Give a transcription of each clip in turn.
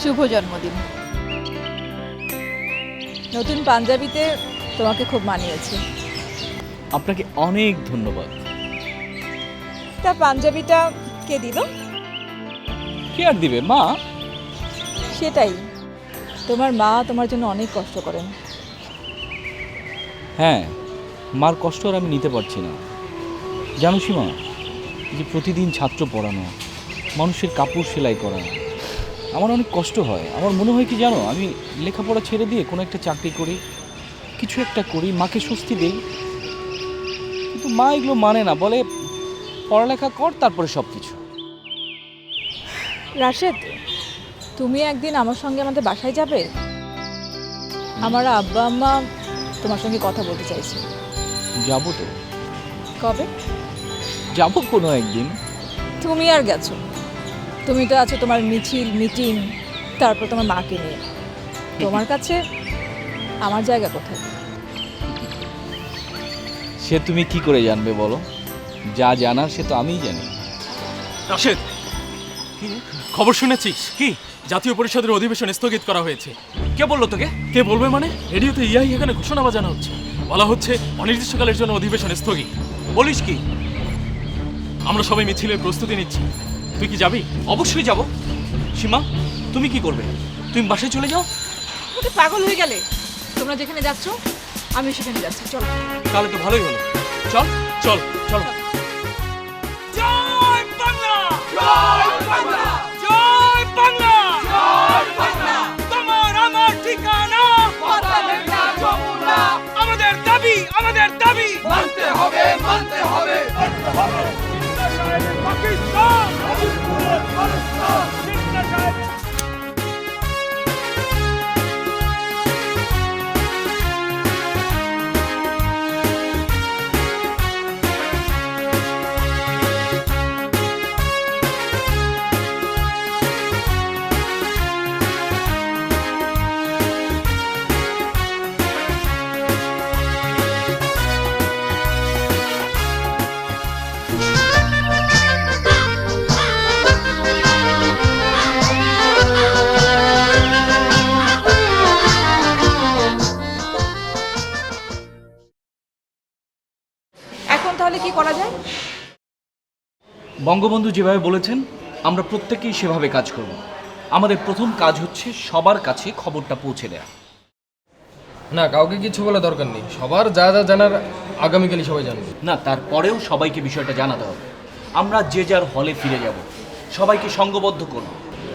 শুভ জন্মদিন। নতুন পাঞ্জাবিতে তোমাকে খুব মানিয়েছে। আপনাকে অনেক ধন্যবাদ। তা পাঞ্জাবিটা কে দিল? কে আর দিবে, মা। সেটাই, তোমার মা তোমার জন্য অনেক কষ্ট করেন। হ্যাঁ, মার কষ্ট আর আমি নিতে পারছি না। জানো সীমা, যে প্রতিদিন ছাত্র পড়ানো, মানুষের কাপড় সেলাই করা, আমার অনেক কষ্ট হয়। আমার মনে হয় কি জানো, আমি লেখাপড়া ছেড়ে দিয়ে কোনো একটা চাকরি করি, কিছু একটা করি, মাকে স্বস্তি দেই। কিন্তু মা এগুলো মানে না, বলে পড়ালেখা কর, তারপরে সব কিছু। রাশেদ, তুমি একদিন আমার সঙ্গে আমাদের বাসায় যাবে? আমার আব্বা আম্মা তোমার সঙ্গে কথা বলতে চাইছে। যাবো তো, কবে? যাবো কোনো একদিন। তুমি আর গেছো? তুমি তো আছো তোমার মিছিল, মিটিং, তারপর তোমার মাকে নিয়ে। তোমার কাছে আমার জায়গা কোথায়? সে তুমি কি করে জানবে বলো? যা জানার সে তো আমিই জানি। রাশেদ, খবর শুনেছিস? কি? জাতীয় পরিষদের অধিবেশন স্থগিত করা হয়েছে। কে বললো তোকে? কে বলবে মানে? রেডিওতে এখানে ঘোষণা বাজানো হচ্ছে। বলা হচ্ছে অনির্দিষ্টকালের জন্য অধিবেশন স্থগিত। বলিস কি? আমরা সবাই মিছিলের প্রস্তুতি নিচ্ছি। তুই কি যাবি? অবশ্যই যাব। সীমা, তুমি কি করবে? তুমি বাসায় চলে যাও। তুমি পাগল হয়ে গেলে? তোমরা যেখানে যাচ্ছ আমি সেখানে যাচ্ছি, চলো। তাহলে তো ভালোই হলো। চল চল চল। জয় বাংলা! জয় বাংলা! জয় বাংলা! জয় বাংলা! তোমার আমার ঠিকানা পদ্মা যমুনা, আমাদের দাবি, আমাদের দাবি মানতে হবে, মানতে হবে, মানতে হবে। পাকিস্তান! পাকিস্তান! এখন তাহলে কি করা যায়? বঙ্গবন্ধু যেভাবে বলেছেন আমরা প্রত্যেকেই সেভাবে কাজ করব। আমাদের প্রথম কাজ হচ্ছে সবার কাছে খবরটা পৌঁছে দেওয়া। না, কাউকে কিছু বলা দরকার নেই। সবার যা যা জানার আগামীকালই সবাই জানবে। না, তারপরেও সবাইকে বিষয়টা জানাতে হবে। আমরা যে যার হলে ফিরে যাব, সবাইকে সংঘবদ্ধ করব।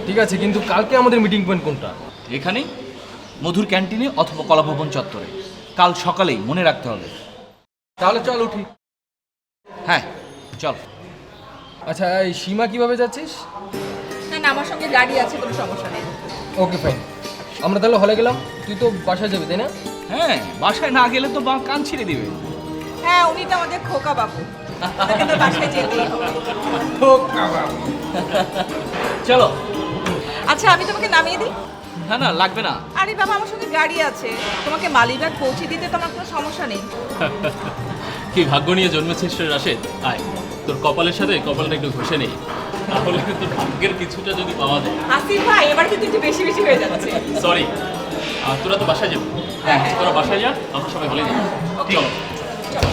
ঠিক আছে, কিন্তু কালকে আমাদের মিটিং পয়েন্ট কোনটা? এখানে মধুর ক্যান্টিনে অথবা কলাভবন চত্বরে, কাল সকালেই, মনে রাখতে হবে। তাহলে চল উঠি। হ্যাঁ চল। আচ্ছা, এই সীমা কিভাবে যাচ্ছিস? না না, আমার সঙ্গে গাড়ি আছে, কোনো সমস্যা নেই। ওকে ফাইন, আমরা তাহলে হলে গেলাম। তুই তো বাসায় যাবি তাই না? হ্যাঁ, বাসায় না গেলে তো কান ছিঁড়ে দিবে। হ্যাঁ, উনি তো আমাদের খোকা বাবু, তাকে তো বাসায় যেতেই হবে। চলো। আচ্ছা, আমি তোমাকে নামিয়ে দিই? না না, লাগবে না। আরে বাবা, আমার সঙ্গে গাড়ি আছে, তোমাকে মালিবাগ পৌঁছে দিতে তো আমার কোনো সমস্যা নেই। কি ভাগ্য নিয়ে জন্মেছিস রে রাশেদ। আয়, তোর কপালের সাথে কপালটা একটু ঘষে নেই, তাহলে তোর ভাগ্যের কিছুটা যদি পাওয়া যায়। আসিফ ভাই, এবার কিন্তু একটু বেশি বেশি হয়ে যাচ্ছে। সরি, তোরা তো বাসায় যাবি। হ্যাঁ, হ্যাঁ। তোরা বাসায় যা, আমরা সবাই হলে যাবো। চলো। চলো।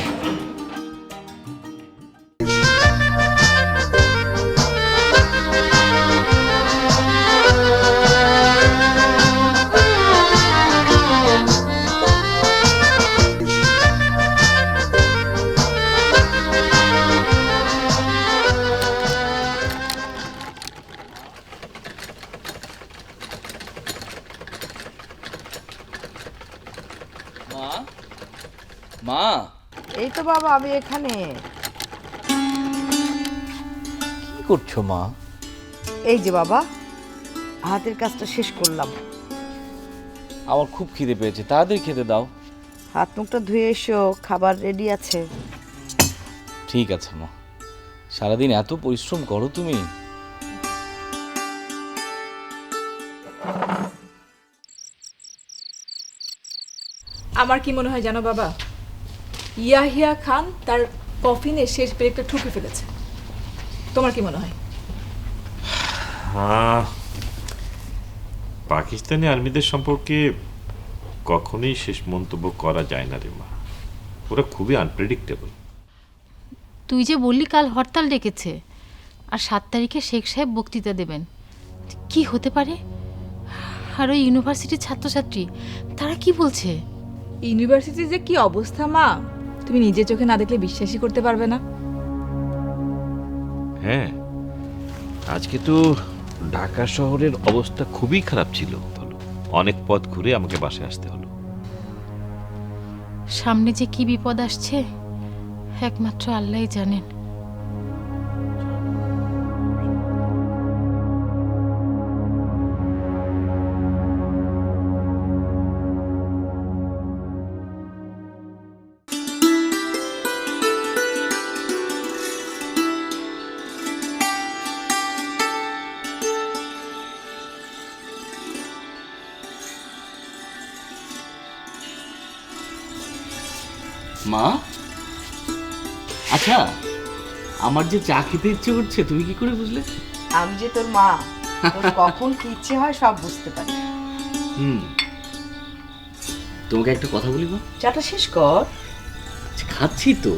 মা, মা। এই তো বাবা, আমি এখানে। কি করছো মা? এই যে বাবা, হাতের কাজটা শেষ করলাম। আমার খুব খিদে পেয়েছে, তাড়াতাড়ি খেতে দাও। হাত মুখটা ধুয়ে এসো, খাবার রেডি আছে। ঠিক আছে মা, সারাদিন এত পরিশ্রম করো তুমি। আমার কি মনে হয় জানো বাবা, ইয়াহিয়া খান তার কফিনে শেষ ব্রেকটা ঠুকে ফেলেছে। তোমার কি মনে হয়? পাকিস্তানি আর্মিদের সম্পর্কে কখনোই শেষ মন্তব্য করা যায় না রে মা। ওরা খুবই আনপ্রেডিক্টেবল। তুই যে বললি কাল হরতাল ডেকেছে, আর 7 তারিখে শেখ সাহেব বক্তৃতা দেবেন, কি হতে পারে? আর ওই ইউনিভার্সিটির ছাত্রছাত্রী তারা কি বলছে? ইউনিভার্সিটির যে কি অবস্থা মা, তুমি নিজের চোখে না দেখলে বিশ্বাসই করতে পারবে না। হ্যাঁ, আজকে তো ঢাকা শহরের অবস্থা খুবই খারাপ ছিল। অনেক পথ ঘুরে আমাকে বাসায় আসতে হলো। সামনে যে কি বিপদ আসছে একমাত্র আল্লাহই জানেন। মা, আচ্ছা, আমার যে চা খেতে ইচ্ছে করছে তুমি কি করে বুঝলে? আমি যে তোর মা, তোর কখন কি ইচ্ছে হয় সব বুঝতে পারি। তোমাকে একটা কথা বলি মা। চাটা শেষ কর। আচ্ছা, খাচ্ছি তো।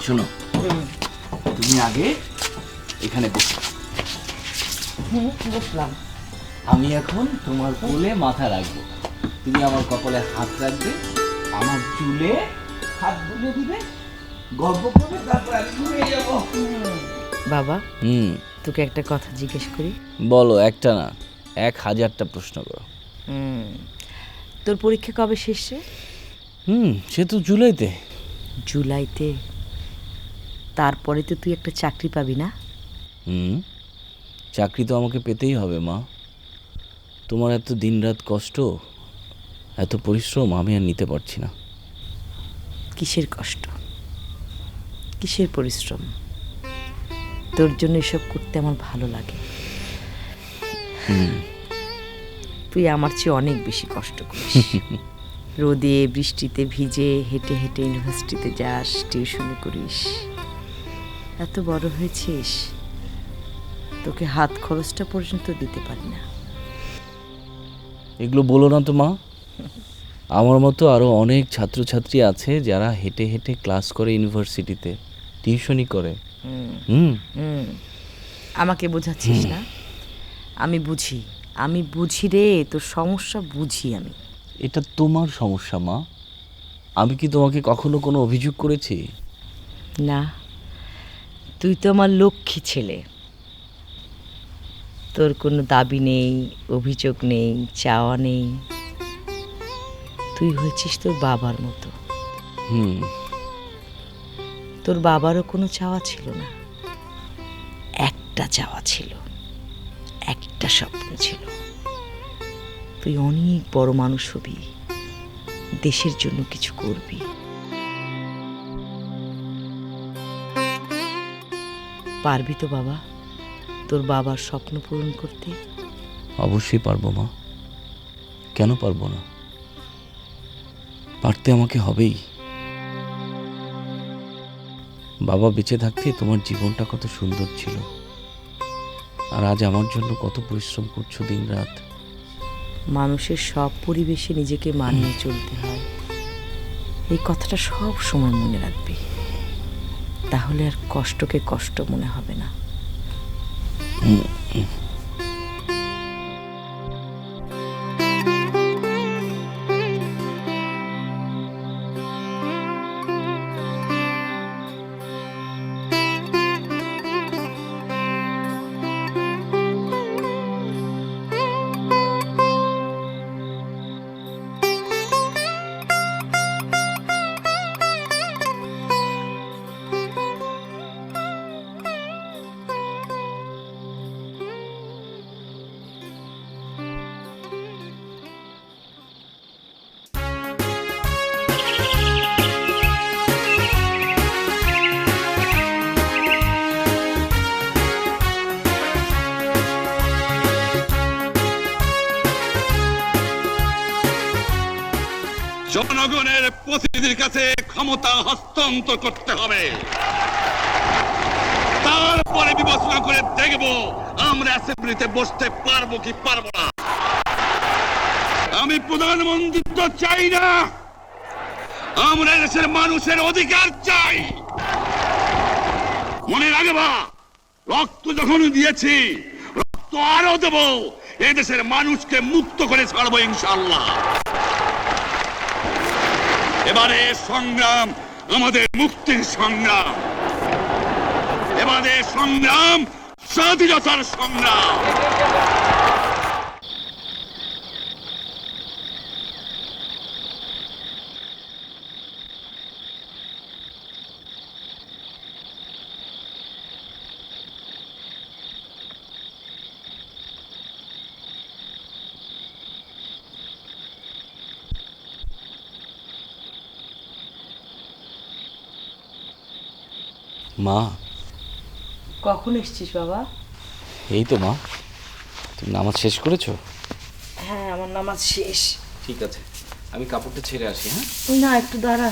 শোনো, তুমি আগে এখানে বসো। বুঝলাম। আমি এখন তোমার কোলে মাথা রাখবো, তুমি আমার কপালে হাত রাখবে, আমার চুলে হাত বুলিয়ে দিবে, গল্প করবে, তারপর আমি ঘুমিয়ে যাব। বাবা, তোকে একটা কথা জিজ্ঞেস করি। বলো, একটা না 1000টা প্রশ্ন করো। তোর পরীক্ষা কবে শেষ রে? সে তো জুলাইতে। জুলাইতে? তারপরে তো তুই একটা চাকরি পাবি না? চাকরি তো আমাকে পেতেই হবে মা। তোমার এত দিনরাত কষ্ট, এত পরিশ্রম আমি আর নিতে পারছি না। কিসের কষ্ট, কিসের পরিশ্রম? তোর জন্য এসব করতে আমার ভালো লাগে। তুই আমার চেয়ে অনেক বেশি কষ্ট করিস। রোদে বৃষ্টিতে ভিজে হেঁটে হেঁটে ইউনিভার্সিটিতে যাস, টিউশনি করিস। এত বড় হয়েছিস, তোকে হাত খরচটা পর্যন্ত দিতে পারি না। এগুলো বলো না তো মা। আমার মতো আরও অনেক ছাত্রছাত্রী আছে যারা হেঁটে হেঁটে ক্লাস করে ইউনিভার্সিটিতে, টিউশনি করে। আমাকে বোঝাচ্ছিস না? আমি বুঝি, আমি বুঝি রে, তোর সমস্যা বুঝি আমি। এটা তোমার সমস্যা মা। আমি কি তোমাকে কখনো কোনো অভিযোগ করেছি? না, তুই তো আমার লক্ষ্মী ছেলে। তোর কোনো দাবি নেই, অভিযোগ নেই, চাওয়া নেই। তুই হয়েছিস তোর বাবার মতো। তোর বাবারও কোনো চাওয়া ছিল না, একটা চাওয়া ছিল, একটা স্বপ্ন ছিল, তুই অনেক বড় মানুষ হবি, দেশের জন্য কিছু করবি। পারবি তো বাবা তোর বাবার স্বপ্ন পূরণ করতে? অবশ্যই পারবো মা, কেন পারবো না? পারতে আমাকে হবেই। বাবা বেঁচে থাকতে তোমার জীবনটা কত সুন্দর ছিল, আর আজ আমার জন্য কত পরিশ্রম করছো দিনরাত। মানুষের সব পরিবেশে নিজেকে মানিয়ে চলতে হয়, এই কথাটা সব সময় মনে রাখবি। তাহলে আর কষ্টকে কষ্ট মনে হবে না। জনগণের প্রতিনিধির কাছে ক্ষমতা হস্তান্তর করতে হবে। তারপরে বিবেচনা করে দেখব আমরা অ্যাসেম্বলিতে বসতে পারবো কি পারবো না। আমি প্রধানমন্ত্রিত্ব চাই না, আমরা দেশের মানুষের অধিকার চাই। মনে রাখবা, রক্ত যখন দিয়েছি রক্ত আরো দেব, এই দেশের মানুষকে মুক্ত করে ছাড়বো ইনশাআল্লাহ। এবারে সংগ্রাম আমাদের মুক্তির সংগ্রাম, এবারে সংগ্রাম স্বাধীনতার সংগ্রাম। মা, কখন এসছিস বাবা? এই তো মা, তুমি নামাজ শেষ করেছো? হ্যাঁ, আমার নামাজ শেষ। ঠিক আছে, আমি কাপড়টা ছেড়ে আসি। হ্যাঁ, না, একটু দাঁড়া।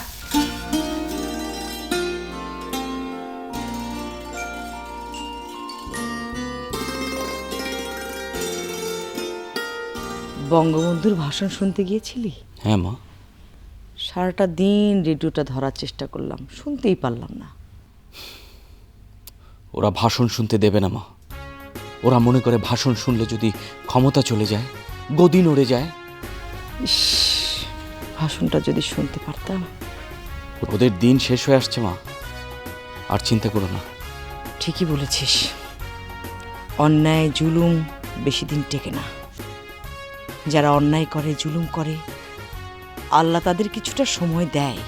বঙ্গবন্ধুর ভাষণ শুনতে গিয়েছিলি? হ্যাঁ মা। সারাটা দিন রেডিওটা ধরার চেষ্টা করলাম, শুনতেই পারলাম না। ওরা ভাষণ শুনতে দেবে না মা। ওরা মনে করে ভাষণ শুনলে যদি ক্ষমতা চলে যায়, গদি নড়ে যায়। ইস, ভাষণটা যদি শুনতে পারতাম। ওদের দিন শেষ হয়ে আসছে মা, আর চিন্তা করো না। ঠিকই বলেছিস, অন্যায় জুলুম বেশি দিন টেকে না। যারা অন্যায় করে, জুলুম করে, আল্লাহ তাদের কিছুটা সময় দেয়,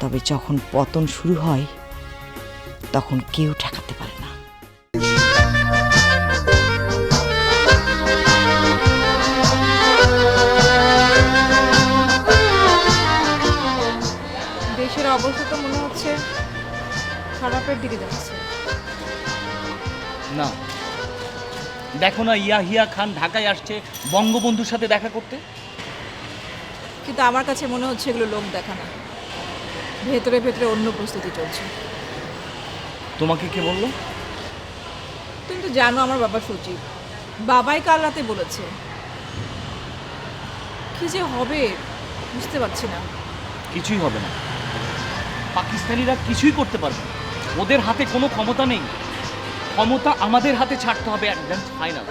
তবে যখন পতন শুরু হয় তখন কেউ ঠেকাতে পারে না। দেশের অবস্থা তো মনে হচ্ছে খারাপের দিকে যাচ্ছে। না, দেখো না, ইয়াহিয়া খান ঢাকায় আসছে বঙ্গবন্ধুর সাথে দেখা করতে। কিন্তু আমার কাছে মনে হচ্ছে এগুলো লোক দেখা না, ভেতরে ভেতরে অন্য প্রস্তুতি চলছে। তোমাকে কে বললো? তুমি তো জানো আমার বাবা সচিব, বাবাই কাল রাতে বলেছে। কি যে হবে বুঝতে পারছি না। কিছুই হবে না, পাকিস্তানিরা কিছুই করতে পারবে না। ওদের হাতে কোনো ক্ষমতা নেই, ক্ষমতা আমাদের হাতে ছাড়তে হবে, একদম ফাইনাল।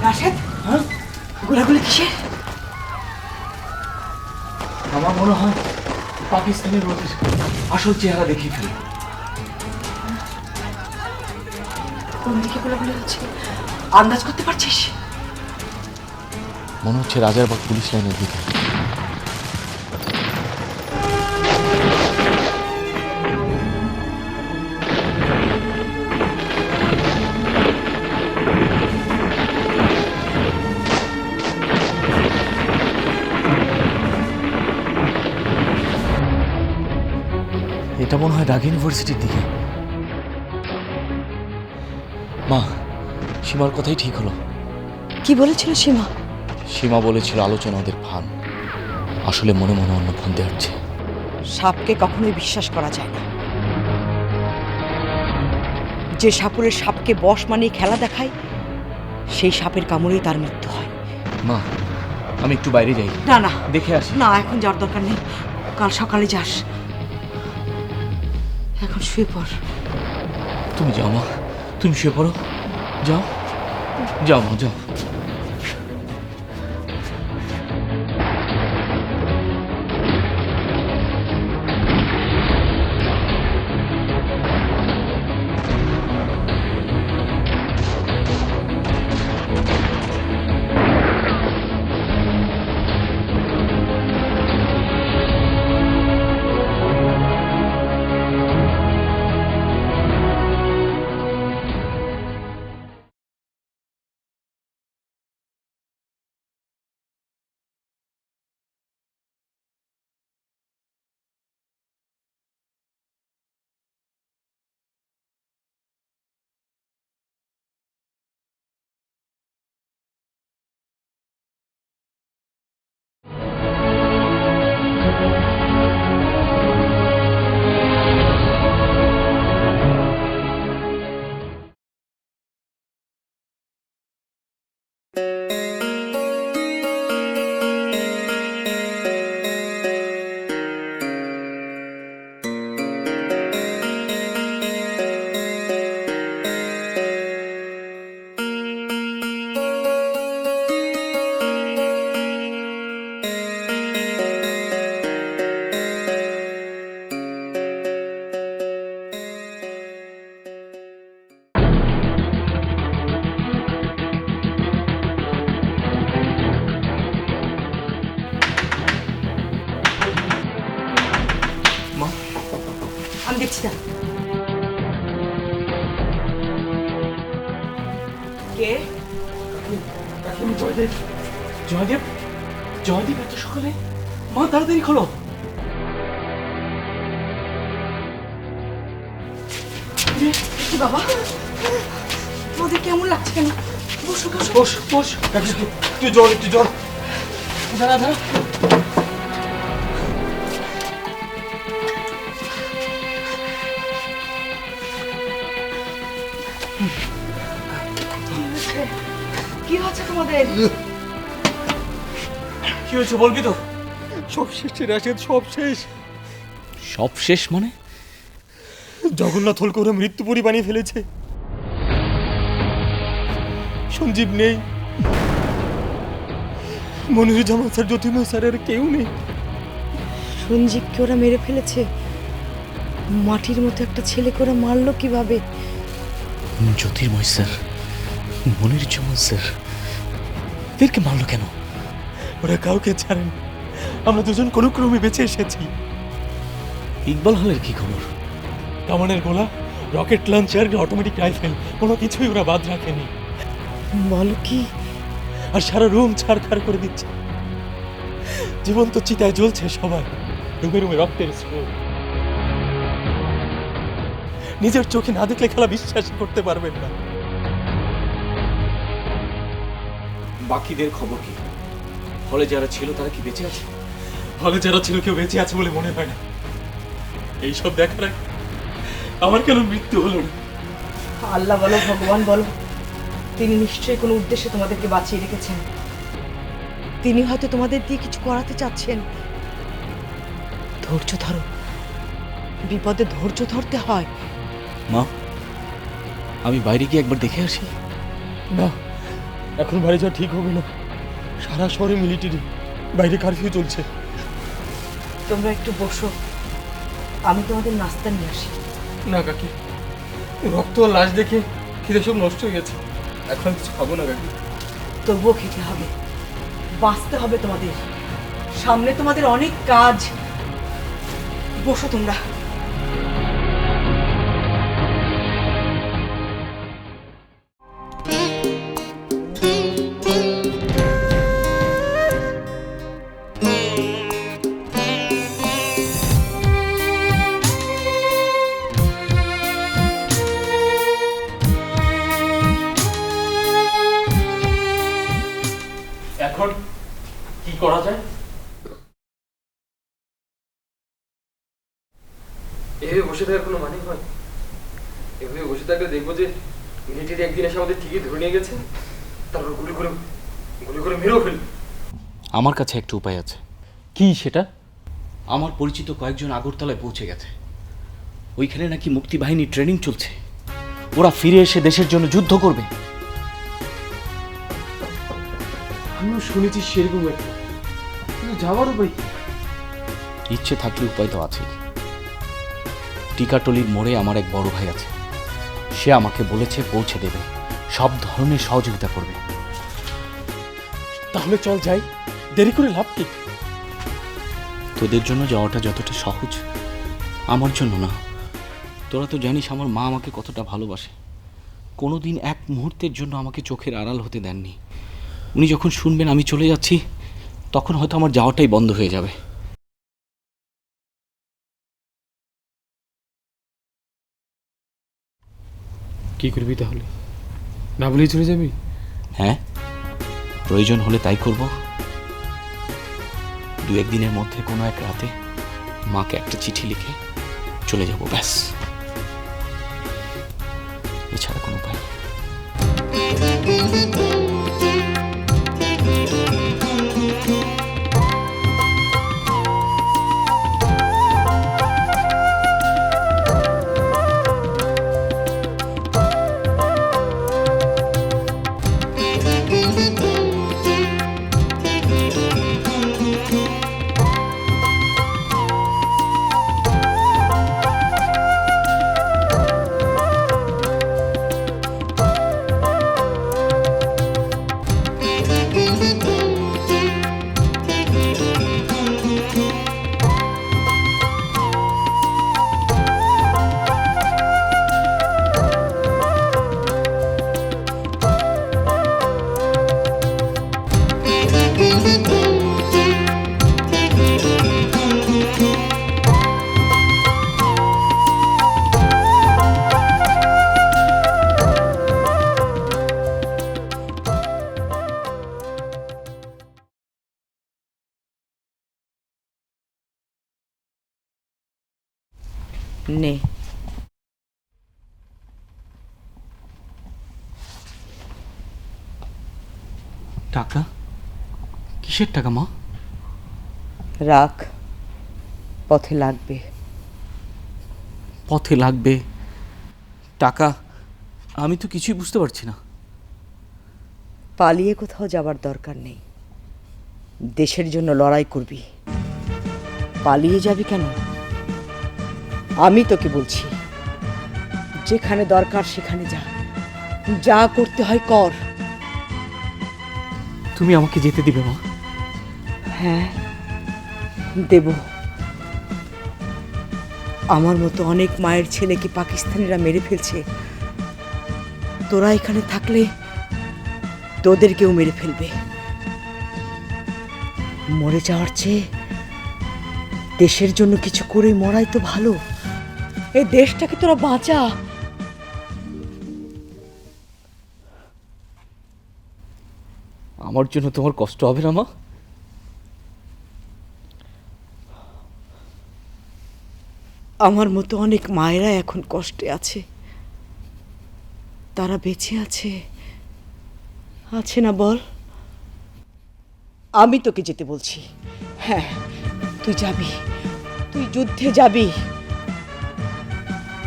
রাশেদ, গোলাগুলি কিসের? আমার মনে হয় পাকিস্তানের ওদের আসল চেহারা দেখিয়ে ফেলে। কোন দিকে গোলাগুলি হচ্ছে আন্দাজ করতে পারছিস? মনে হচ্ছে রাজারবাগ পুলিশ লাইনের দিকে। এটা মনে হয় ঢাকা ইউনিভার্সিটির দিকে। মা, সীমার কথাই ঠিক হলো। কি বলেছিল সীমা? সীমা বলেছিল আলোচনা ওদের ফান, আসলে মনে মনে অন্য ফোন দিয়ে আসছে। সাপকে কখনোই বিশ্বাস করা যায় না। যে সাপুরের সাপকে বশ মানিয়ে খেলা দেখায়, সেই সাপের কামড়েই তার মৃত্যু হয়। মা, আমি একটু বাইরে যাই। না না, দেখে আসি। না, এখন যাওয়ার দরকার নেই, কাল সকালে যাস। এখন শুয়ে পড়। তুমি যাও মা, তুমি শুয়ে পড়ো। যাও যাও মা, যাও। আমি দেখছি না। কে? জয়দেব জয়দেব জয়দেব, এত সকালে? মা তাড়াতাড়ি খোলো। কি বাবা, তোমাদের কেমন লাগছে কেন? বসো বসো। বস বস, একটু জল, একটু জল। দাঁড়া দাঁড়া। কি হচ্ছে তোমাদের? কি হয়েছে বলবি তো? সব শেষ রাশেদ, সব শেষ। সব শেষ মানে? জগন্নাথ হোলকে ওরা মৃত্যুপুরী বানিয়ে ফেলেছে। সঞ্জীব নেই, মনিরুজ্জামান স্যার, জ্যোতির্ময় স্যার, আর কেউ নেই। সঞ্জীবকে ওরা মেরে ফেলেছে? মাটির মতো একটা ছেলেকে ওরা মারলো কিভাবে? জ্যোতির্ময় স্যার, মনিরুজ্জামান স্যার, এদেরকে মারলো কেন? ওরা কাউকে ছাড়েন, আমরা দুজন কোনো ক্রমে বেঁচে এসেছি। ইকবাল হলের কি খবর? কামানের গোলা, রকেট লঞ্চার, অটোমেটিক রাইফেল, কোনো কিছুই ওরা বাদ রাখেনি। বলো কি? আর সারা রুম ছাড়খাড় করে দিচ্ছে। জীবন্ত চিতায় জ্বলছে সবাই, রুমে রুমে রক্তের স্রোত। নিজের চোখে না দেখলে খেলা বিশ্বাস করতে পারবেন না। বাকিদের খবর কি? হলে যারা ছিল তারা কি বেঁচে আছে? হলে যারা ছিল কেউ বেঁচে আছে বলে মনে হয় না। এইসব দেখার আগে আমার কেন মৃত্যু হলো না? আল্লাহ বলো, ভগবান বলো, তিনি নিশ্চয়ই কোনো উদ্দেশ্যে তোমাদেরকে বাঁচিয়ে রেখেছেন। তিনি হয়তো তোমাদের দিয়ে কিছু করাতে চাচ্ছেন। ধৈর্য ধরো, বিপদে ধৈর্য ধরতে হয়। মা, আমি বাইরে গিয়ে একবার দেখে আসি। না, এখন বাড়ি যাওয়া ঠিক হবে না। সারা শহরে মিলিটারি, বাইরে কারফিউ চলছে। তোমরা একটু বসো, আমি তোমাদের নাস্তা নিয়ে আসি। না কাকি, রক্ত আর লাশ দেখে খিদে সব নষ্ট হয়ে গেছে, এখন কিছু খাবো না কাকি। তবুও খেতে হবে, বাঁচতে হবে তোমাদের। সামনে তোমাদের অনেক কাজ। বসো তোমরা। এখন কি করা যায়? এভাবে বসে থাকার কোনো মানে হয়? এভাবে বসে থাকলে দেখবো যে মিলিটারি একদিন এসে আমাদের ঠিকই ধরে নিয়ে গেছে, তারপর গুলি করে মেরেও ফেলবে। আমার কাছে একটা উপায় আছে। কি সেটা? আমার পরিচিত কয়েকজন আগরতলায় পৌঁছে গেছে। ওইখানে নাকি মুক্তি বাহিনী ট্রেনিং চলছে। ওরা ফিরে এসে দেশের জন্য যুদ্ধ করবে। আমিও শুনেছি সেরকম একটা, কিন্তু যাওয়ার উপায় কি? ইচ্ছে থাকলে উপায় তো আছে। টিকাটলির মোড়ে আমার এক বড় ভাই আছে, সে আমাকে বলেছে পৌঁছে দেবে, সব ধরনের সহযোগিতা করবে। তাহলে চল যাই, দেরি করে লাভ কি? তোদের জন্য যাওয়াটা যতটা সহজ, আমার জন্য না। তোরা তো জানিস আমার মা আমাকে কতটা ভালোবাসে। কোনোদিন এক মুহূর্তের জন্য আমাকে চোখের আড়াল হতে দেননি। উনি যখন শুনবেন আমি চলে যাচ্ছি, তখন হয়তো আমার যাওয়াটাই বন্ধ হয়ে যাবে। কি করবি তাহলে? না বলেই চলে যাবি? হ্যাঁ, প্রয়োজন হলে তাই করব। দু একদিনের মধ্যে কোনো এক রাতে মাকে একটা চিঠি লিখে চলে যাব, ব্যাস। এছাড়া কোনো উপায় নেই। নে। টাকা? কিসের টাকা মা? রাখ, পথে লাগবে। পথে লাগবে টাকা? আমি তো কিছুই বুঝতে পারছি না। পালিয়ে কোথাও যাবার দরকার নেই, দেশের জন্য লড়াই করবি। পালিয়ে যাবি কেন? আমি তোকে বলছি, যেখানে দরকার সেখানে যা, যা করতে হয় কর। তুমি আমাকে যেতে দিবে মা? হ্যাঁ, দেব। আমার মতো অনেক মায়ের ছেলেকে পাকিস্তানিরা মেরে ফেলছে, তোরা এখানে থাকলে তোদেরকেও মেরে ফেলবে। মরে যাওয়ার চেয়ে দেশের জন্য কিছু করে মরাই তো ভালো। এই দেশটাকে তোরা বাঁচা। আমার জন্য তোমার কষ্ট হবে না মা? আমার মতো অনেক মায়েরা এখন কষ্টে আছে, তারা বেঁচে আছে, আছে না বল? আমি তোকে যেতে বলছি। হ্যাঁ, তুই যাবি, তুই যুদ্ধে যাবি।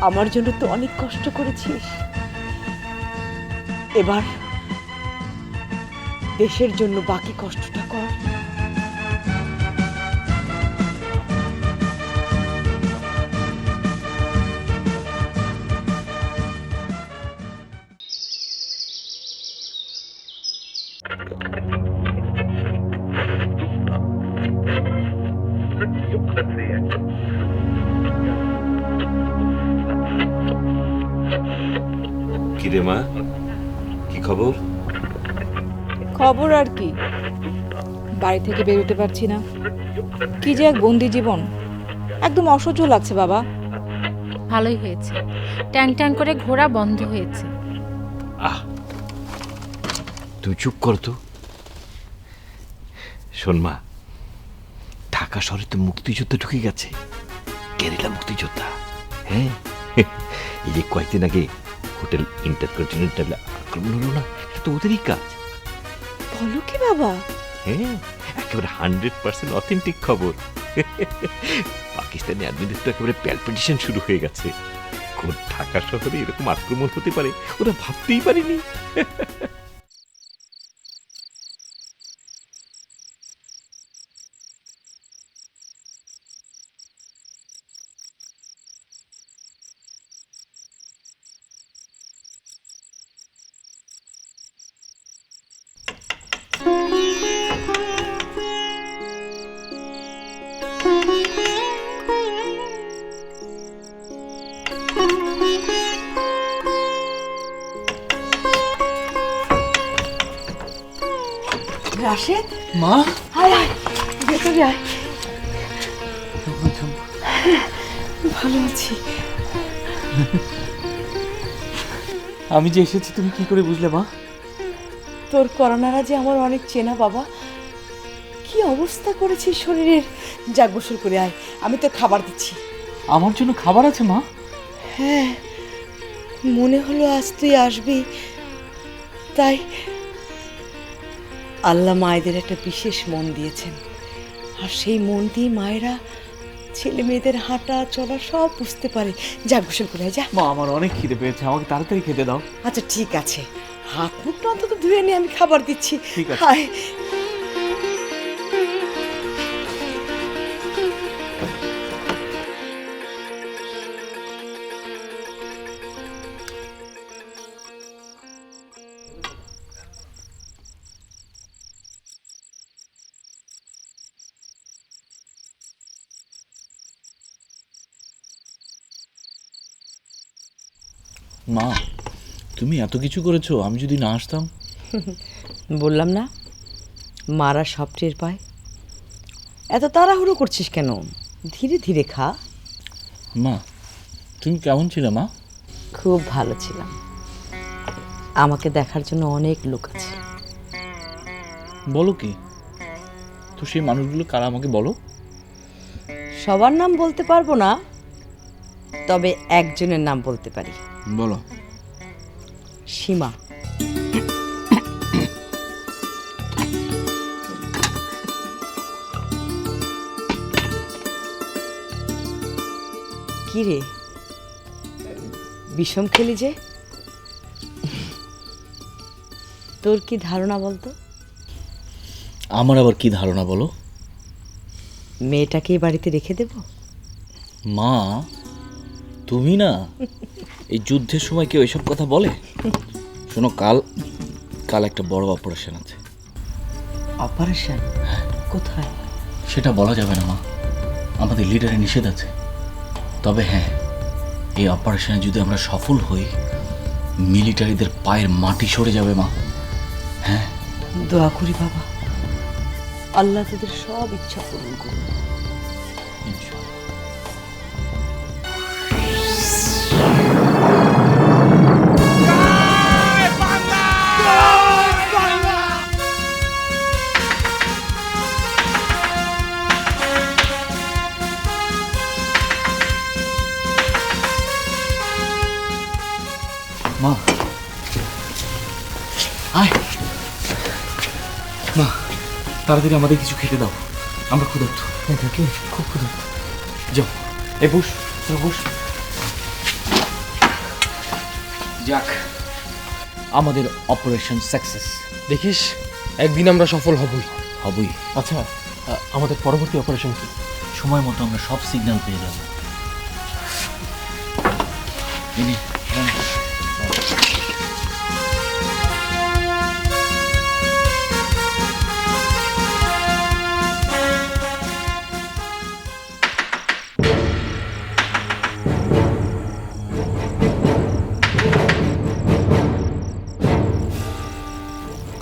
আমার জন্য তো অনেক কষ্ট করেছিস, এবার দেশের জন্য বাকি কষ্টটা কর। কিরে মা, কি খবর? খবর আর কি, বাড়ি থেকে বেরোতে পারছি না। কি যে এক বন্দি জীবন, একদম অসহ্য লাগছে বাবা। ভালোই হয়েছে, ট্যাং ট্যাং করে ঘোরা বন্ধ হয়েছে। আহ, তুই চুপ কর তো। শোন মা, ঢাকা শহরে তো মুক্তিযোদ্ধা ঢুকে গেছে, কেরালা মুক্তিযোদ্ধা। হ্যাঁ, এই যে কয়েকদিন আগে হোটেল ইন্টারকন্টিনেন্টাল আক্রমণ হলো না, এটা তো ওদেরই কাজ। বলো কি বাবা? হ্যাঁ, একেবারে 100% অথেন্টিক খবর। পাকিস্তানি আর্মিদের তো একেবারে প্যালপিটেশন শুরু হয়ে গেছে। কোন ঢাকা শহরে এরকম আক্রমণ হতে পারে ওরা ভাবতেই পারেনি। রাশেদ, মা, আয় আয়, ভেতরে আয়। ভালো আছি। আমি যে এসেছি তুমি কি করে বুঝলে মা? তোর করোনারা যে আমার অনেক চেনা বাবা। কি অবস্থা করেছিস শরীরের, যা গোসল করে আয়, আমি তোর খাবার দিচ্ছি। আমার জন্য খাবার আছে মা? হ্যাঁ, মনে হলো আজ তুই আসবি, তাই আল্লাহ মায়েদের একটা বিশেষ মন দিয়েছেন, আর সেই মন দিয়ে মায়েরা ছেলে মেয়েদের হাঁটা চলা সব বুঝতে পারে। যা গোসল করে আয়, যা। মা, আমার অনেক খিদে পেয়েছে, আমাকে তাড়াতাড়ি খেতে দাও। আচ্ছা ঠিক আছে, হাত মুখটা অন্তত ধুয়ে নিয়ে আমি খাবার দিচ্ছি। ঠিক আছে। আয়। মা, তুমি এত কিছু করেছো, আমি যদি না আসতাম? বললাম না, মারা সব টের পায়। এত তাড়াহুড়ো করছিস কেন? ধীরে ধীরে খা। মা, তুমি কেমন ছিলে মা? খুব ভালো ছিলাম, আমাকে দেখার জন্য অনেক লোক আছে। বলো কি? তো সেই মানুষগুলো কারা আমাকে বলো। সবার নাম বলতে পারবো না, তবে একজনের নাম বলতে পারি। বলো। সীমা। কি রে, বিষম খেলি যে? তোর কি ধারণা বলতো? আমার আবার কি ধারণা বলো? মেয়েটাকে এই বাড়িতে রেখে দেব? মা, তুমি না এই যুদ্ধের সময় কেউ এসব কথা বলে? শোনো, কাল একটা বড় অপারেশন আছে। অপারেশন? কোথায়? সেটা বলা যাবে না মা, আমাদের লিডারের নিষেধ আছে। তবে হ্যাঁ, এই অপারেশনে যদি আমরা সফল হই, মিলিটারিদের পায়ের মাটি সরে যাবে মা। হ্যাঁ, দোয়া করি বাবা, আল্লাহ তোদের সব ইচ্ছা পূরণ করুন। মা, আয় মা, তাড়াতাড়ি আমাদের কিছু খেতে দাও, আমরা ক্ষুধার্ত। খুব ক্ষুধার্ত। যাও, এই বস, বস। যাক, আমাদের অপারেশন সাকসেস। দেখিস, একদিন আমরা সফল হবই। আচ্ছা, আমাদের পরবর্তী অপারেশন কি? সময় মতো আমরা সব সিগন্যাল পেয়ে যাব।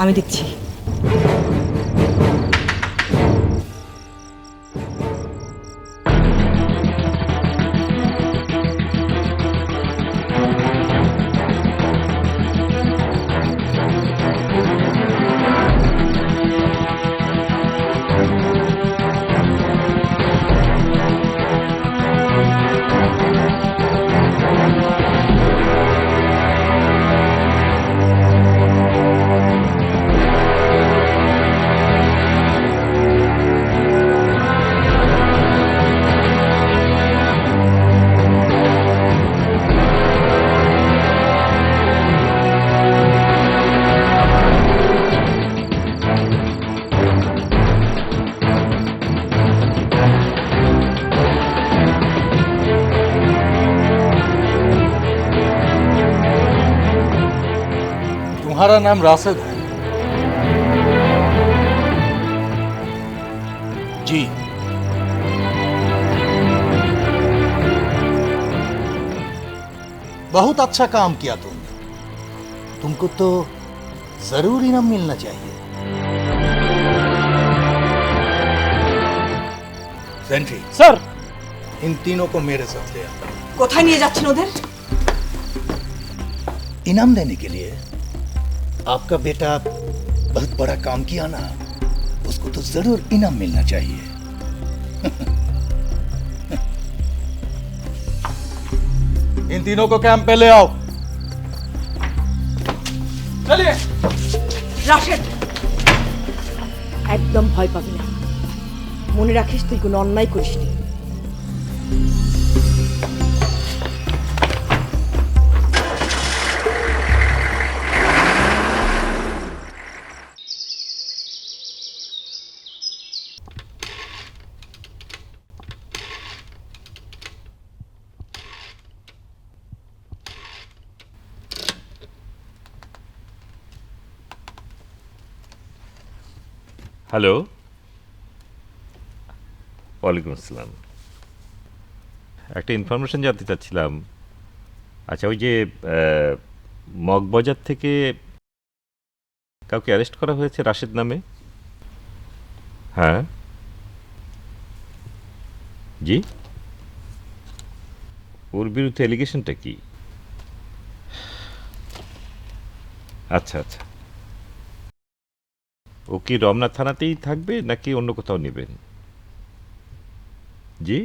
আমি দেখছি। तुम्हारा नाम राशिद है? जी। बहुत अच्छा काम किया तुमने। तुमको तो जरूर इनाम मिलना चाहिए। सेंट्री सर, इन तीनों को मेरे साथ ले आओ। কোথায় নিয়ে যাচ্ছেন ওদের? इनाम देने के लिए। आपका बेटा बहुत बड़ा काम किया ना, उसको तो जरूर इनाम मिलना चाहिए। इन तीनों को कैंप पे ले आओ। चलिए। রাশেদ, একদম ভয় পাবি না। মনে রাখিস তুই কোনো অন্যায় করিসনি। হ্যালো, ওয়ালাইকুম আসসালাম। একটা ইনফরমেশন জানতে চাচ্ছিলাম। আচ্ছা, ওই যে মগবাজার থেকে কাউকে অ্যারেস্ট করা হয়েছে রাশেদ নামে? হ্যাঁ, জি। ওর বিরুদ্ধে এলিগেশনটা কি? আচ্ছা আচ্ছা, ও কি রমনা থানাতেই থাকবে নাকি অন্য কোথাও নেবেন? জি,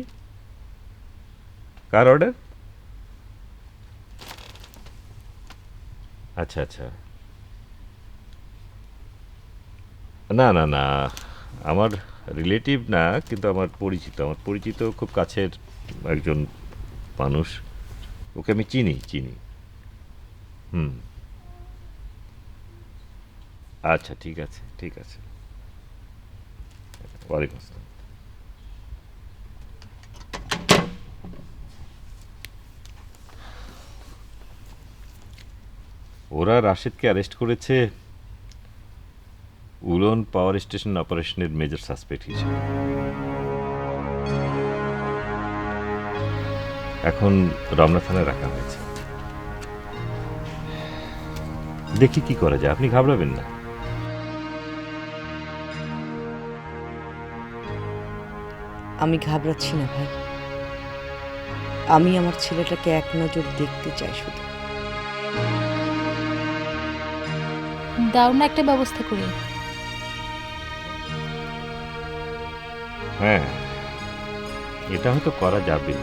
কার অর্ডার? আচ্ছা আচ্ছা, না না না, আমার রিলেটিভ না, কিন্তু আমার পরিচিত খুব কাছের একজন মানুষ, ওকে আমি চিনি। আচ্ছা ঠিক আছে। ওয়ালাইকুম আসসালাম। ওরা রাশেদকে অ্যারেস্ট করেছে উলন পাওয়ার স্টেশন অপারেশনের মেজর সাসপেক্ট হিসেবে। এখন রমনা থানায় রাখা হয়েছে। দেখি কি করা যায়, আপনি ঘাবড়াবেন না। আমি ঘাবড়াচ্ছি না ভাই, আমি আমার ছেলেটাকে এক নজর দেখতে চাই শুধু। দাও না একটা ব্যবস্থা করি। হ্যাঁ, এটা হয়তো করা যাবে।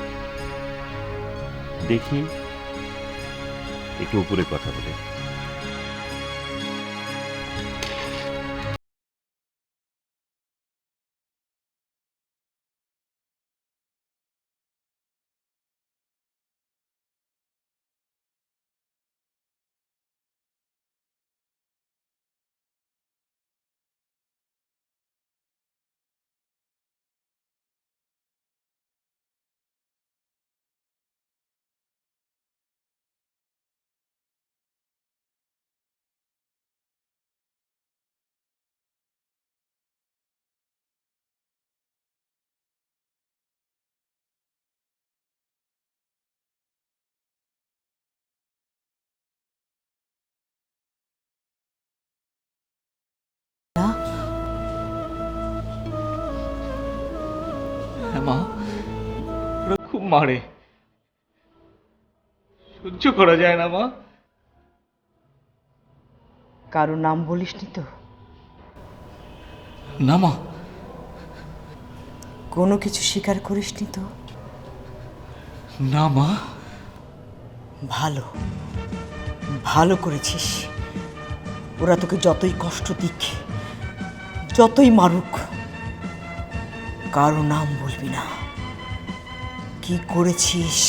দেখি একটু উপরে কথা বলে। হ্যাঁ মা, ওরা খুব মারে, সহ্য করা যায় না মা। কারো নাম বলিসনি তো? না মা। কোনো কিছু স্বীকার করিসনি তো? না মা। ভালো করেছিস। ওরা তোকে যতই কষ্ট দিক, যতই মারুক, কারো নাম বলবি না। কি করেছিস,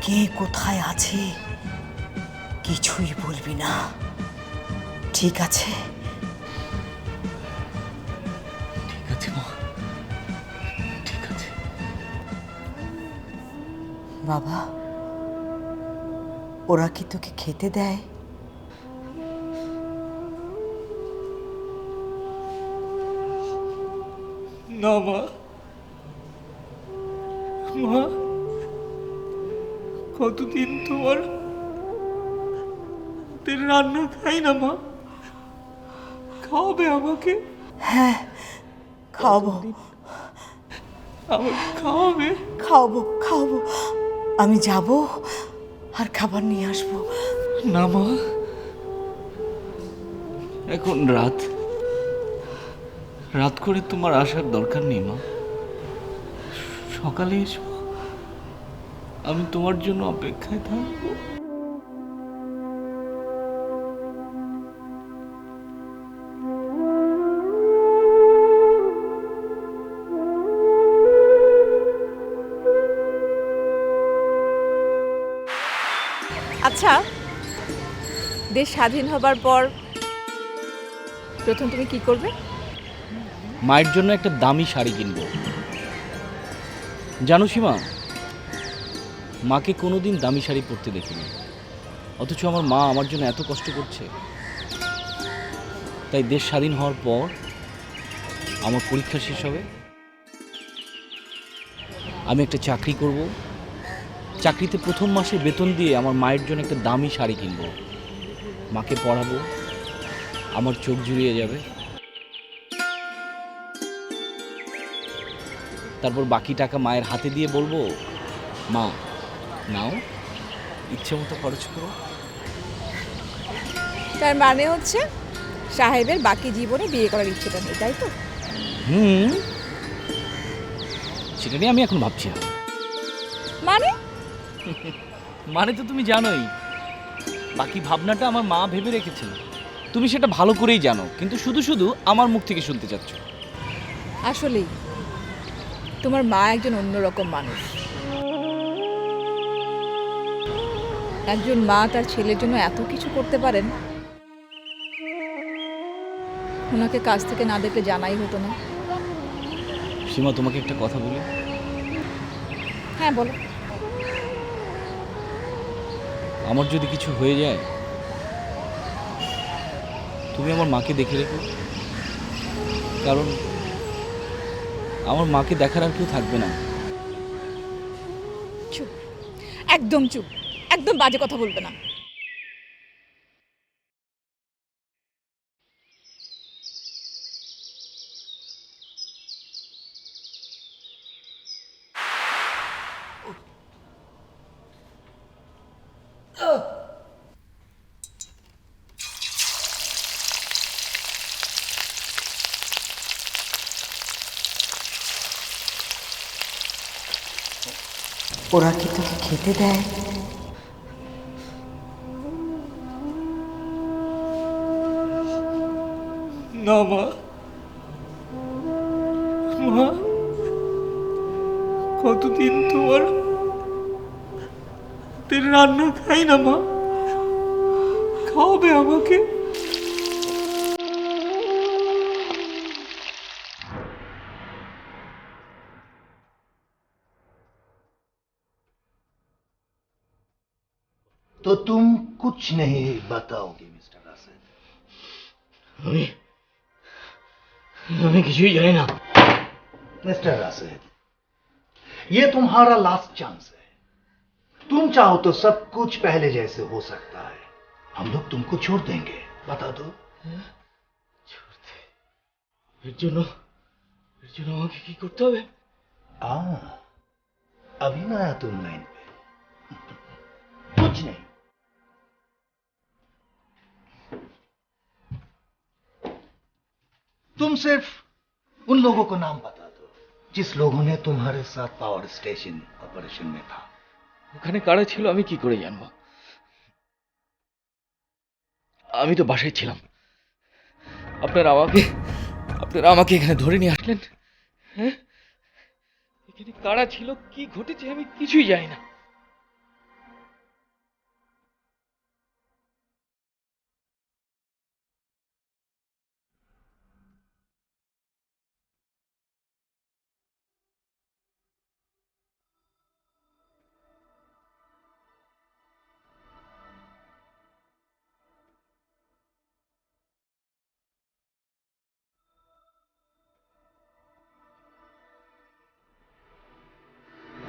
কে কোথায় আছে, কিছুই বলবি না, ঠিক আছে? ঠিক আছে মা, ঠিক আছে। বাবা, ওরা কি তোকে খেতে দেয়? না মা। মা, কতদিন তোমার রান্না খাই না মা, খাওয়াবে আমাকে? হ্যাঁ, খাওয়াবো। আমাকে খাওয়াবে? খাওয়াবো। আমি যাব আর খাবার নিয়ে আসবো। না মা, এখন রাত করে তোমার আসার দরকার নেই মা, সকালে এসো, আমি তোমার জন্য অপেক্ষায় থাকবো। আচ্ছা, দেশ স্বাধীন হবার পর প্রথম তুমি কি করবে? মায়ের জন্য একটা দামি শাড়ি কিনবো। জানো সীমা, মাকে কোনোদিন দামি শাড়ি পরতে দেখিনি, অথচ আমার মা আমার জন্য এত কষ্ট করছে। তাই দেশ স্বাধীন হওয়ার পর আমার পরীক্ষা শেষ হবে, আমি একটা চাকরি করব, চাকরিতে প্রথম মাসে বেতন দিয়ে আমার মায়ের জন্য একটা দামি শাড়ি কিনবো, মাকে পড়াবো, আমার চোখ জুড়িয়ে যাবে। তারপর বাকি টাকা মায়ের হাতে দিয়ে বলবো, মা নাও, ইচ্ছে মতো খরচ করো। তার মানে হচ্ছে সাহেবের বাকি জীবনে বিয়ে করার ইচ্ছেটা নেই, তাই তো? সেটা নিয়ে আমি এখন ভাবছি না। মানে মানে তো তুমি জানোই, বাকি ভাবনাটা আমার মা ভেবে রেখেছিল। তুমি সেটা ভালো করেই জানো, কিন্তু শুধু শুধু আমার মুখ থেকে শুনতে চাচ্ছ। আসলেই তোমার মা একজন অন্যরকম মানুষ। একজন মা তার ছেলের জন্য এত কিছু করতে পারেন, ওনাকে কাছ থেকে না দেখলে জানাই হতো না। সীমা, তোমাকে একটা কথা বলি। হ্যাঁ বলো। আমার যদি কিছু হয়ে যায়, তুমি আমার মাকে দেখে রেখো, কারণ আমার মাকে দেখার আর কেউ থাকবে না। চুপ, একদম চুপ, একদম বাজে কথা বলবে না। ওরা কি তোকে খেতে দেয়? না মা, মা কতদিন তোমার হাতের রান্না খাই না মা, খাওয়াবে আমাকে? तो तुम कुछ नहीं बताओगे मिस्टर राशिद? আমি কিছুই জানি না। मिस्टर राशिद, ये तुम्हारा लास्ट चांस है। तुम चाहो तो सब कुछ पहले जैसे हो सकता है। हम लोग तुमको छोड़ देंगे, बता दो। এর জন্য আমাকে কি করতে হবে? अभी ना आया तुम लाइन पे। कुछ नहीं, तुम सिर्फ उन लोगों को नाम बता दो जिस लोगों ने तुम्हारे साथ पावर स्टेशन ऑपरेशन में था। ওখানে কারা ছিল আমি কি করে জানবো? আমি তো বাসায় ছিলাম। আপনারা আমাকে এখানে ধরে নিয়ে আসলেন। হ্যাঁ, এখানে কারা ছিল, কি ঘটেছে আমি কিছুই জানি না।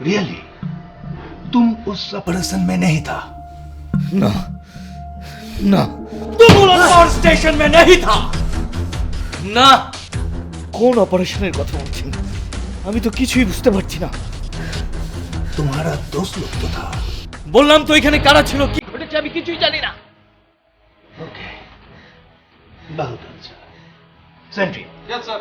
रियली तुम उस ऑपरेशन में नहीं था? না না, तुम पावर स्टेशन में नहीं था? না। কোন অপারেশনের কথা বলছেন? আমি তো কিছুই বুঝতে পারছি না। तुम्हारा दोस्त लोग तो था। বললাম তো এখানে কারা ছিল, কি ঘটেছে আমি কিছুই জানি না। ओके, बहुत अच्छा। सेंट्री। Yes sir.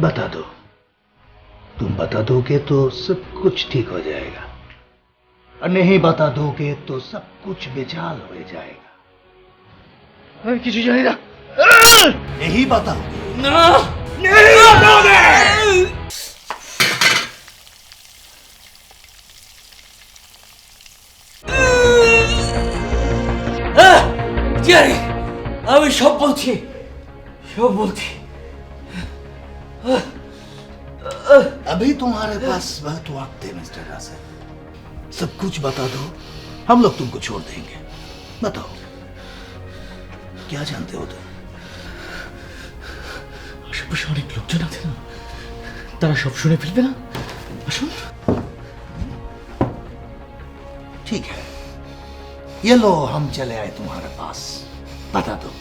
बता दो, तुम बता दोगे तो सब कुछ ठीक हो जाएगा, और नहीं बता दोगे तो सब कुछ बेचाल हो जाएगा। আমি কিছু জানি না। नहीं बताओगे? না, नहीं बताओगे? জিয়ারি, আমি সব বলছি, সব বলছি। अभी तुम्हारे पास बहुत वक्त है मिस्टर राशिद। सब कुछ बता दो, हम लोग तुमको छोड़ देंगे। बताओ, क्या जानते हो तुम? আশেপাশে অনেক লোকজন আছে না, তারা সব শুনে ফেলবে না? আসুন। ठीक है, ये लो, हम चले आए तुम्हारे पास। बता दो।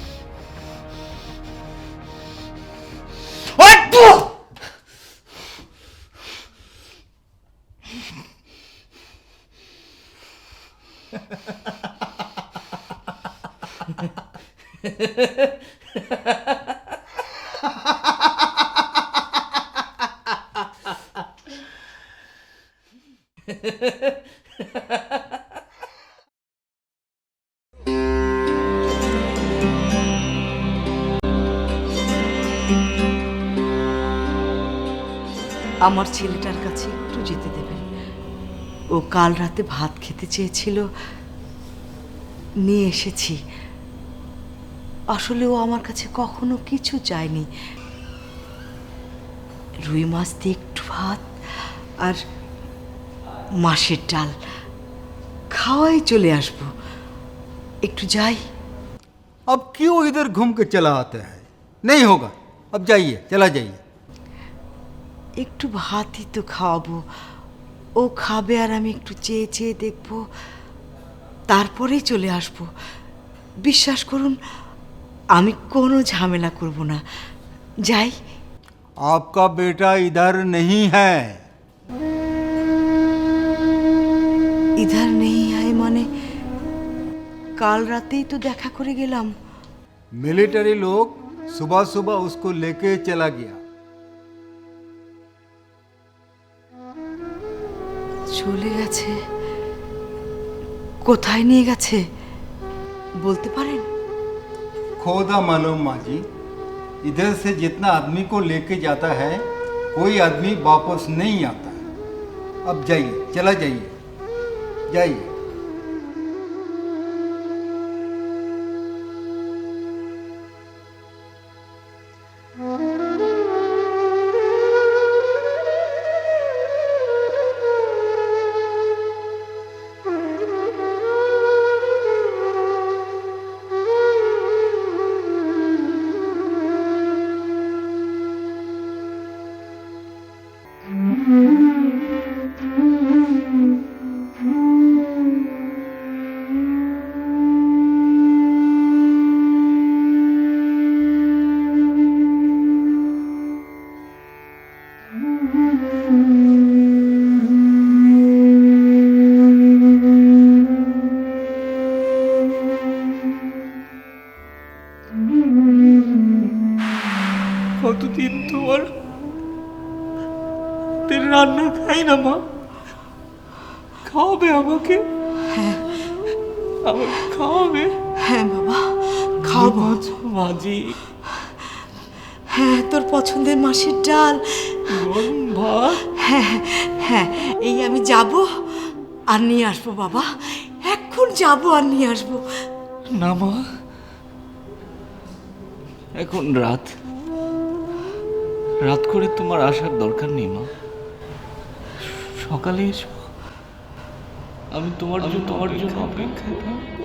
আমার ছেলেটার কাছে একটু যেতে দেবেন। ও কাল রাতে ভাত খেতে চেয়েছিল, নিয়ে এসেছি। আসলে ও আমার কাছে কখনো কিছু চায়নি। রুই মাছ দিয়ে একটু ভাত আর মাছের ডাল খাওয়াই চলে আসবো। একটু যাই। अब क्यों इधर घूम के चला आते हैं? नहीं होगा, अब जाइए, चला जाइए। একটু ভাতই তো খাওয়াবো। ও খাবে আর আমি একটু চেয়ে চেয়ে দেখবো, তারপরেই চলে আসবো। বিশ্বাস করুন, আমি কোনো ঝামেলা করব না। যাই। आपका बेटा इधर नहीं है। इधर नहीं है মানে কাল রাতেই তো দেখা করে গেলাম। मिलिट्री लोग सुबह सुबह उसको लेके चला गया। চলে গেছে? কোথায় নিয়ে গেছে বলতে পারেন? खोदा मालूम माँ जी, इधर से जितना आदमी को लेके जाता है कोई आदमी वापस नहीं आता है। अब जाइए, चला जाइए, जाइए। কতদিন তোমার হাতের রান্না খাই না মা, খাওয়াবে আমাকে? হ্যাঁ আমাকে খাওয়াবে? হ্যাঁ বাবা, খাওয়াবো। মাঝি, হ্যাঁ তোর পছন্দের মাছের ডাল, গরম ভাত। হ্যাঁ হ্যাঁ, এই আমি যাব আর নিয়ে আসবো বাবা, এখন যাব আর নিয়ে আসবো। না মা, এখন রাত করে তোমার আসার দরকার নেই মা। সকালে এসো, আমি তোমার জন্য অপেক্ষায় থাকবো।